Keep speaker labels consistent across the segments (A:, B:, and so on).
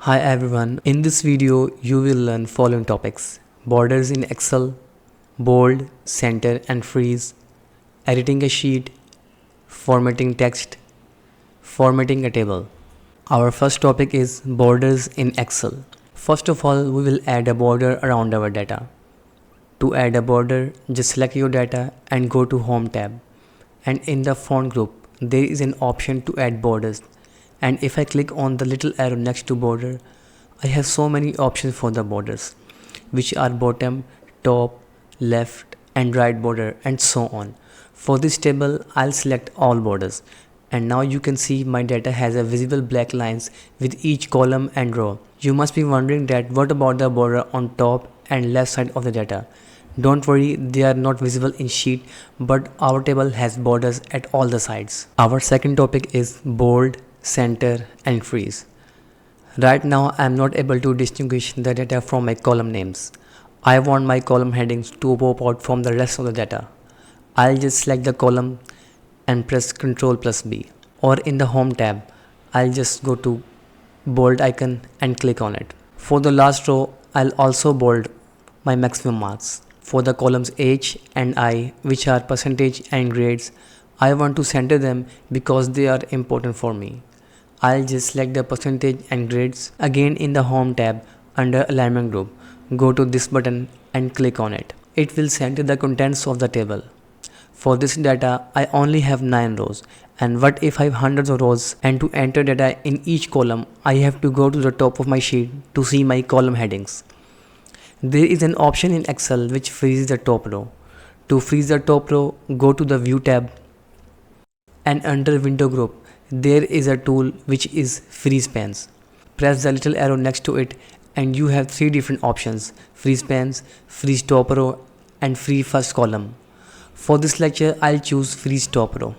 A: Hi everyone, in this video you will learn following topics: borders in Excel, bold, center and freeze, editing a sheet, formatting text, formatting a table. Our first topic is borders in Excel. First of all, we will add a border around our data. To add a border, just select your data and go to Home tab. And in the font group, there is an option to add borders. And if I click on the little arrow next to border, I have so many options for the borders, which are bottom, top, left and right border and so on. For this table, I'll select all borders. And now you can see my data has a visible black lines with each column and row. You must be wondering that what about the border on top and left side of the data? Don't worry, they are not visible in sheet, but our table has borders at all the sides. Our second topic is bold, center and freeze. Right now I am not able to distinguish the data from my column names. I want my column headings to pop out from the rest of the data. I'll just select the column and press Ctrl+B, or in the Home tab, I'll just go to bold icon and click on it. For the last row, I'll also bold my maximum marks. For the columns H and I, which are percentage and grades, I want to center them because they are important for me. I'll just select the percentage and grades. Again in the Home tab under alignment group, go to this button and click on it. It will center the contents of the table. For this data, I only have 9 rows. And what if I have hundreds of rows, and to enter data in each column, I have to go to the top of my sheet to see my column headings. There is an option in Excel which freezes the top row. To freeze the top row, go to the View tab and under Window group, there is a tool which is Freeze Pans. Press the little arrow next to it and you have 3 different options: Freeze Pans, Freeze Top Row and Freeze First Column. For this lecture, I'll choose Freeze Top Row.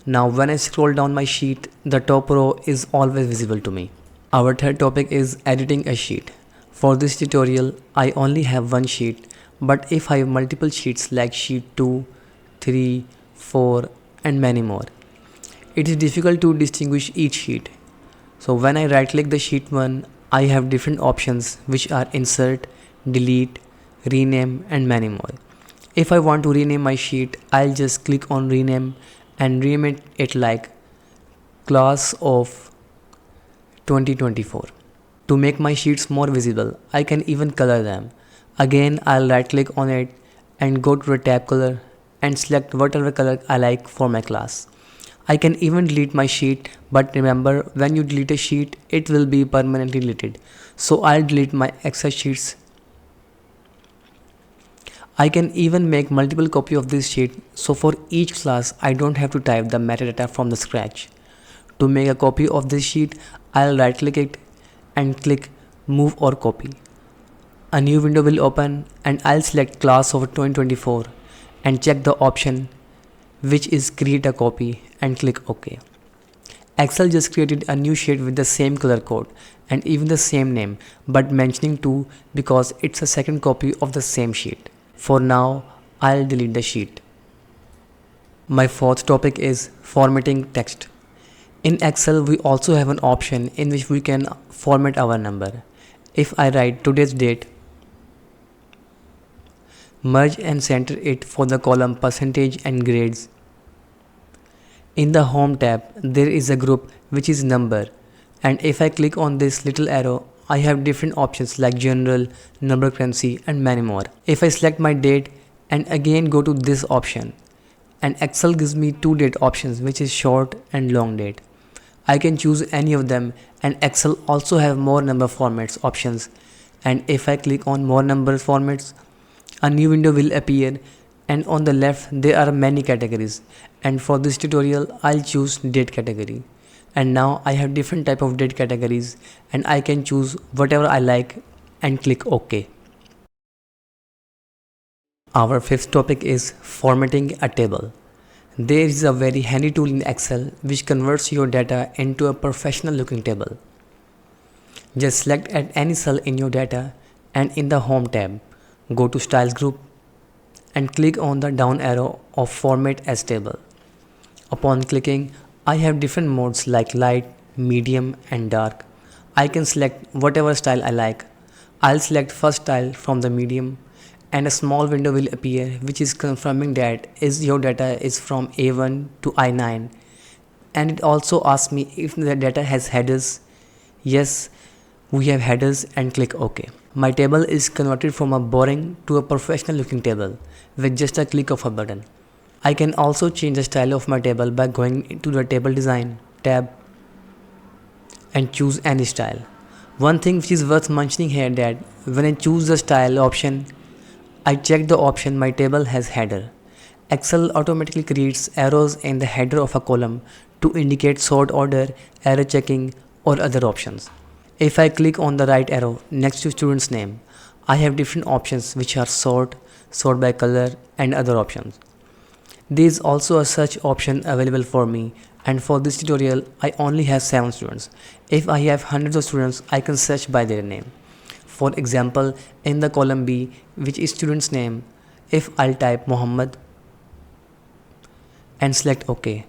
A: Now when I scroll down my sheet, the top row is always visible to me. Our third topic is editing a sheet. For this tutorial, I only have one sheet, but if I have multiple sheets like sheet 2, 3, 4 and many more, it is difficult to distinguish each sheet. So when I right click the sheet 1, I have different options which are insert, delete, rename and many more. If I want to rename my sheet, I'll just click on rename and rename it like class of 2024. To make my sheets more visible, I can even color them. Again, I'll right click on it and go to the tab color and select whatever color I like for my class. I can even delete my sheet, but remember, when you delete a sheet, it will be permanently deleted. So I'll delete my Excel sheets. I can even make multiple copies of this sheet, so for each class, I don't have to type the metadata from the scratch. To make a copy of this sheet, I'll right click it and click Move or Copy. A new window will open and I'll select class of 2024 and check the option which is create a copy and click OK. Excel just created a new sheet with the same color code and even the same name, but mentioning 2 because it's a second copy of the same sheet. For now, I'll delete the sheet. My fourth topic is formatting text. In Excel, we also have an option in which we can format our number. If I write today's date, merge and center it for the column percentage and grades. In the Home tab, there is a group which is number, and if I click on this little arrow, I have different options like general, number currency and many more. If I select my date and again go to this option, and Excel gives me 2 date options, which is short and long date. I can choose any of them, and Excel also have more number formats options, and if I click on more number formats, a new window will appear and on the left there are many categories, and for this tutorial I'll choose date category. And now I have different type of date categories and I can choose whatever I like and click OK. Our fifth topic is formatting a table. There is a very handy tool in Excel which converts your data into a professional looking table. Just select at any cell in your data and in the Home tab, go to Styles group and click on the down arrow of Format as Table. Upon clicking, I have different modes like light, medium and dark. I can select whatever style I like. I'll select first style from the medium and a small window will appear which is confirming that your data is from A1 to I9, and it also asks me if the data has headers. Yes, we have headers, and click OK. My table is converted from a boring to a professional looking table with just a click of a button. I can also change the style of my table by going into the table design tab and choose any style. One thing which is worth mentioning here that when I choose the style option, I check the option my table has header. Excel automatically creates arrows in the header of a column to indicate sort order, error checking or other options. If I click on the right arrow next to student's name, I have different options which are sort, sort by color and other options. There is also a search option available for me, and for this tutorial I only have 7 students. If I have hundreds of students, I can search by their name. For example, in the column B, which is student's name, if I'll type Muhammad and select OK,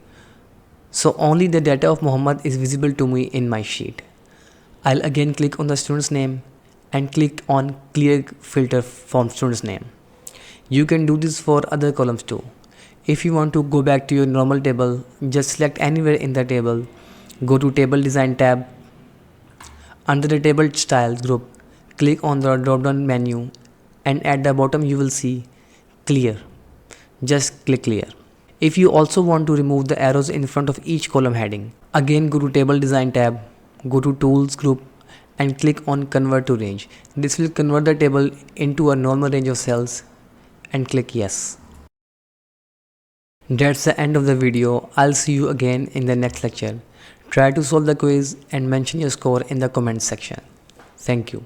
A: so only the data of Muhammad is visible to me in my sheet. I'll again click on the student's name and click on clear filter from student's name. You can do this for other columns too. If you want to go back to your normal table, just select anywhere in the table, go to table design tab. Under the table styles group, click on the drop down menu and at the bottom you will see clear. Just click clear. If you also want to remove the arrows in front of each column heading, again go to table design tab, go to tools group and click on convert to range. This will convert the table into a normal range of cells and click yes. That's the end of the video. I'll see you again in the next lecture. Try to solve the quiz and mention your score in the comment section. Thank you.